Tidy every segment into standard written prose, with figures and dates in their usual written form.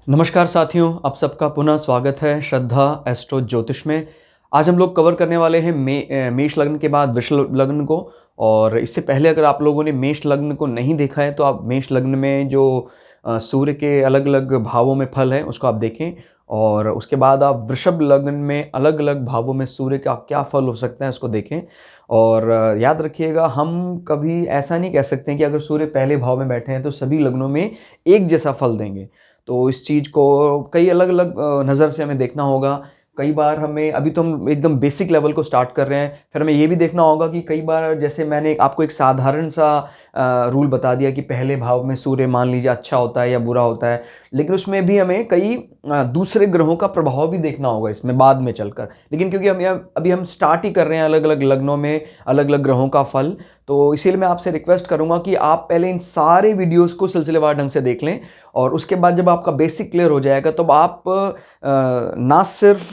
नमस्कार साथियों, आप सबका पुनः स्वागत है श्रद्धा एस्ट्रो ज्योतिष में। आज हम लोग कवर करने वाले हैं मेष लग्न के बाद वृषभ लग्न को। और इससे पहले अगर आप लोगों ने मेष लग्न को नहीं देखा है तो आप मेष लग्न में जो सूर्य के अलग अलग भावों में फल है उसको आप देखें। और उसके बाद आप वृषभ लग्न में अलग अलग भावों में सूर्य का क्या फल हो सकता है उसको देखें। और याद रखिएगा, हम कभी ऐसा नहीं कह सकते कि अगर सूर्य पहले भाव में बैठे हैं तो सभी लग्नों में एक जैसा फल देंगे। तो इस चीज़ को कई अलग अलग नज़र से हमें देखना होगा। कई बार हमें, अभी तो हम एकदम बेसिक लेवल को स्टार्ट कर रहे हैं, फिर हमें ये भी देखना होगा कि कई बार, जैसे मैंने आपको एक साधारण सा रूल बता दिया कि पहले भाव में सूर्य मान लीजिए अच्छा होता है या बुरा होता है, लेकिन उसमें भी हमें कई दूसरे ग्रहों का प्रभाव भी देखना होगा इसमें बाद में चलकर। लेकिन क्योंकि अभी हम स्टार्ट ही कर रहे हैं अलग अलग लग्नों में अलग अलग ग्रहों का फल, तो इसीलिए मैं आपसे रिक्वेस्ट करूंगा कि आप पहले इन सारे वीडियोस को सिलसिलेवार ढंग से देख लें। और उसके बाद जब आपका बेसिक क्लियर हो जाएगा तो आप ना सिर्फ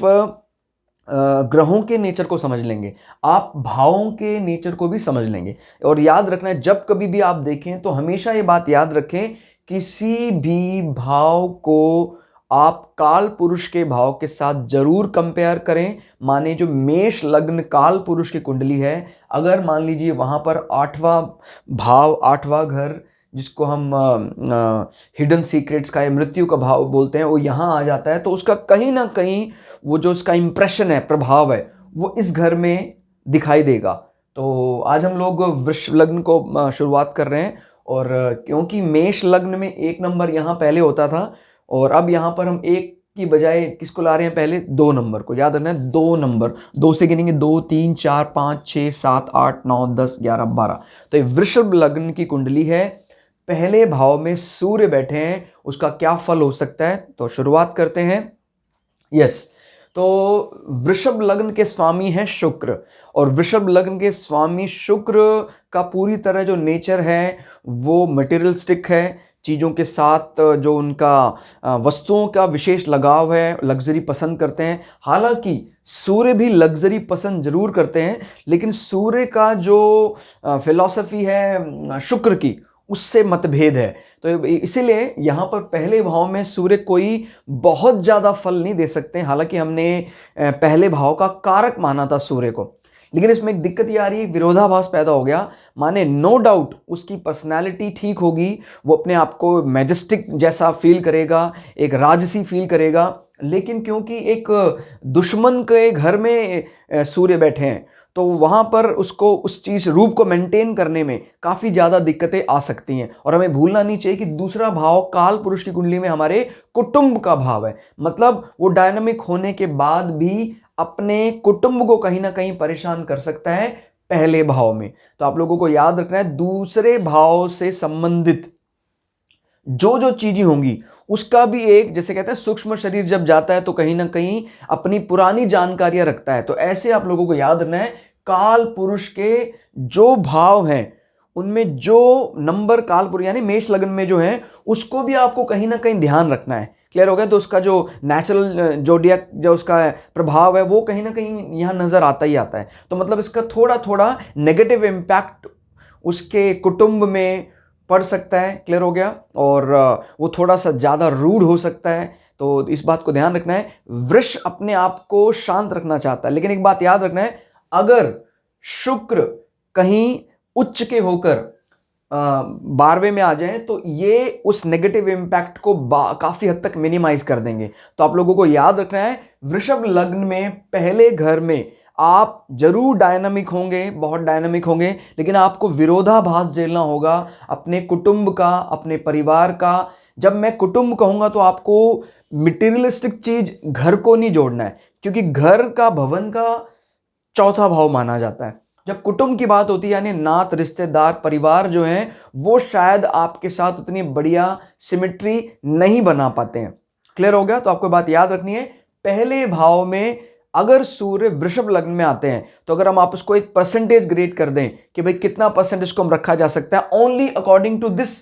ग्रहों के नेचर को समझ लेंगे, आप भावों के नेचर को भी समझ लेंगे। और याद रखना है, जब कभी भी आप देखें तो हमेशा ये बात याद रखें, किसी भी भाव को आप काल पुरुष के भाव के साथ जरूर कंपेयर करें। माने जो मेष लग्न काल पुरुष की कुंडली है, अगर मान लीजिए वहां पर आठवां भाव, आठवां घर, जिसको हम हिडन सीक्रेट्स का या मृत्यु का भाव बोलते हैं, वो यहाँ आ जाता है, तो उसका कहीं ना कहीं वो जो उसका इंप्रेशन है, प्रभाव है, वो इस घर में दिखाई देगा। तो आज हम लोग वृष लग्न को शुरुआत कर रहे हैं। और क्योंकि मेष लग्न में एक नंबर यहाँ पहले होता था, और अब यहाँ पर हम एक की बजाय किसको ला रहे हैं, पहले दो नंबर को। याद रखना है, दो नंबर, दो से गिनेंगे, 2 3 4 5 6 7 8 9 10 11 12। तो ये वृषभ लग्न की कुंडली है, पहले भाव में सूर्य बैठे हैं, उसका क्या फल हो सकता है, तो शुरुआत करते हैं। यस, तो वृषभ लग्न के स्वामी हैं शुक्र, और वृषभ लग्न के स्वामी शुक्र का पूरी तरह जो नेचर है वो मटेरियलिस्टिक है, चीज़ों के साथ जो उनका वस्तुओं का विशेष लगाव है, लग्जरी पसंद करते हैं। हालांकि सूर्य भी लग्जरी पसंद जरूर करते हैं, लेकिन सूर्य का जो फिलॉसफी है शुक्र की, उससे मतभेद है। तो इसीलिए यहाँ पर पहले भाव में सूर्य कोई बहुत ज़्यादा फल नहीं दे सकते। हालांकि हमने पहले भाव का कारक माना था सूर्य को, लेकिन इसमें एक दिक्कत ये आ रही है, विरोधाभास पैदा हो गया। माने नो डाउट उसकी पर्सनालिटी ठीक होगी, वो अपने आप को मैजेस्टिक जैसा फील करेगा, एक राजसी फील करेगा, लेकिन क्योंकि एक दुश्मन के घर में सूर्य बैठे हैं, तो वहाँ पर उसको उस चीज़ रूप को मेंटेन करने में काफ़ी ज़्यादा दिक्कतें आ सकती हैं। और हमें भूलना नहीं चाहिए कि दूसरा भाव काल पुरुष की कुंडली में हमारे कुटुंब का भाव है, मतलब वो डायनामिक होने के बाद भी अपने कुटुंब को कहीं ना कहीं परेशान कर सकता है पहले भाव में। तो आप लोगों को याद रखना है, दूसरे भाव से संबंधित जो जो चीजें होंगी उसका भी एक, जैसे कहते हैं सूक्ष्म शरीर जब जाता है तो कहीं ना कहीं अपनी पुरानी जानकारियां रखता है। तो ऐसे आप लोगों को याद रखना है, काल पुरुष के जो भाव हैं उनमें जो नंबर काल पुरुष यानी मेष लग्न में जो है, उसको भी आपको कहीं ना कहीं ध्यान रखना है। क्लियर हो गया? तो उसका जो नेचुरल जोडियक जो उसका प्रभाव है वो कहीं ना कहीं यहाँ नजर आता ही आता है। तो मतलब इसका थोड़ा थोड़ा नेगेटिव इम्पैक्ट उसके कुटुंब में पड़ सकता है। क्लियर हो गया? और वो थोड़ा सा ज़्यादा रूड हो सकता है, तो इस बात को ध्यान रखना है। वृष अपने आप को शांत रखना चाहता है, लेकिन एक बात याद रखना है, अगर शुक्र कहीं उच्च के होकर 12वें में आ जाए तो ये उस नेगेटिव इम्पैक्ट को काफ़ी हद तक मिनिमाइज कर देंगे। तो आप लोगों को याद रखना है, वृषभ लग्न में पहले घर में आप जरूर डायनामिक होंगे, बहुत डायनामिक होंगे, लेकिन आपको विरोधाभास झेलना होगा अपने कुटुंब का, अपने परिवार का। जब मैं कुटुंब कहूंगा तो आपको मटेरियलिस्टिक चीज घर को नहीं जोड़ना है, क्योंकि घर का भवन का चौथा भाव माना जाता है। जब कुटुंब की बात होती है यानी नात, रिश्तेदार, परिवार जो है, वो शायद आपके साथ उतनी बढ़िया सिमेट्री नहीं बना पाते हैं। क्लियर हो गया? तो आपको बात याद रखनी है, पहले भाव में अगर सूर्य वृषभ लग्न में आते हैं तो अगर हम आप उसको एक परसेंटेज ग्रेड कर दें कि भाई कितना परसेंटेज को हम रखा जा सकता है, only according to this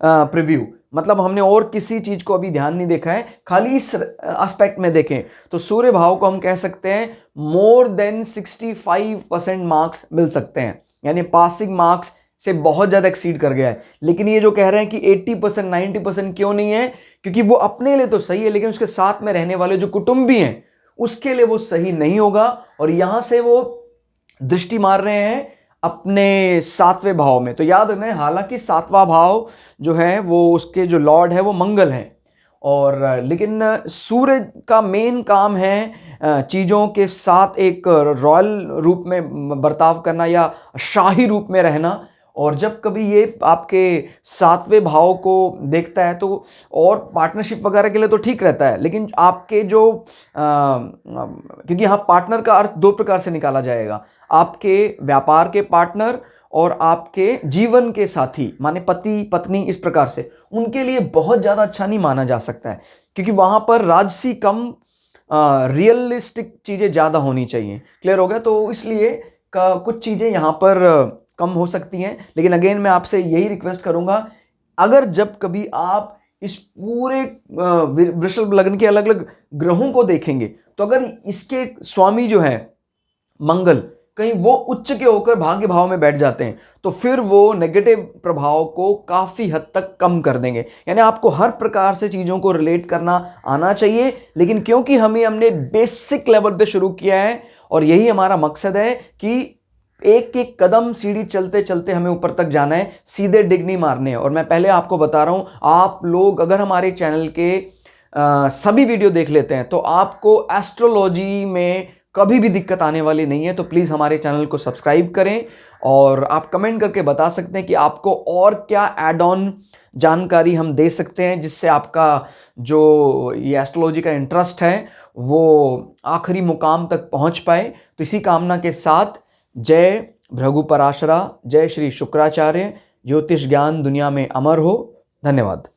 preview, मतलब हमने और किसी चीज को अभी ध्यान नहीं देखा है, खाली इस एस्पेक्ट में देखें तो सूर्य भाव को हम कह सकते हैं मोर देन 65% मार्क्स मिल सकते हैं, यानी पासिंग मार्क्स से बहुत ज्यादा एक्सीड कर गया है। लेकिन ये जो कह रहे हैं कि 80% 90% क्यों नहीं है, क्योंकि वो अपने लिए तो सही है लेकिन उसके साथ में रहने वाले जो कुटुंबी हैं उसके लिए वो सही नहीं होगा। और यहां से वो दृष्टि मार रहे हैं अपने 7वें भाव में। तो याद रखना, हालांकि 7वां भाव जो है वो उसके जो लॉर्ड है वो मंगल है, और लेकिन सूर्य का मेन काम है चीज़ों के साथ एक रॉयल रूप में बर्ताव करना या शाही रूप में रहना। और जब कभी ये आपके 7वें भाव को देखता है तो और पार्टनरशिप वगैरह के लिए तो ठीक रहता है, लेकिन आपके जो क्योंकि यहाँ पार्टनर का अर्थ दो प्रकार से निकाला जाएगा, आपके व्यापार के पार्टनर और आपके जीवन के साथी माने पति पत्नी, इस प्रकार से उनके लिए बहुत ज़्यादा अच्छा नहीं माना जा सकता है, क्योंकि वहाँ पर राजसी कम रियलिस्टिक चीज़ें ज़्यादा होनी चाहिए। क्लियर हो गया? तो इसलिए कुछ चीज़ें यहाँ पर कम हो सकती हैं। लेकिन अगेन मैं आपसे यही रिक्वेस्ट करूँगा, अगर जब कभी आप इस पूरे वृषभ लग्न के अलग अलग ग्रहों को देखेंगे तो अगर इसके स्वामी जो है मंगल कहीं वो उच्च के होकर भाग्य भाव में बैठ जाते हैं तो फिर वो नेगेटिव प्रभाव को काफ़ी हद तक कम कर देंगे। यानी आपको हर प्रकार से चीज़ों को रिलेट करना आना चाहिए, लेकिन क्योंकि हमने बेसिक लेवल पे शुरू किया है और यही हमारा मकसद है कि एक एक कदम सीढ़ी चलते चलते हमें ऊपर तक जाना है, सीधे डिग नहीं मारने हैं। और मैं पहले आपको बता रहा हूं, आप लोग अगर हमारे चैनल के सभी वीडियो देख लेते हैं तो आपको एस्ट्रोलॉजी में कभी भी दिक्कत आने वाली नहीं है। तो प्लीज़ हमारे चैनल को सब्सक्राइब करें और आप कमेंट करके बता सकते हैं कि आपको और क्या ऐड ऑन जानकारी हम दे सकते हैं जिससे आपका जो ये एस्ट्रोलॉजी का इंटरेस्ट है वो आखिरी मुकाम तक पहुंच पाए। तो इसी कामना के साथ जय भृगु पराशरा, जय श्री शुक्राचार्य, ज्योतिष ज्ञान दुनिया में अमर हो। धन्यवाद।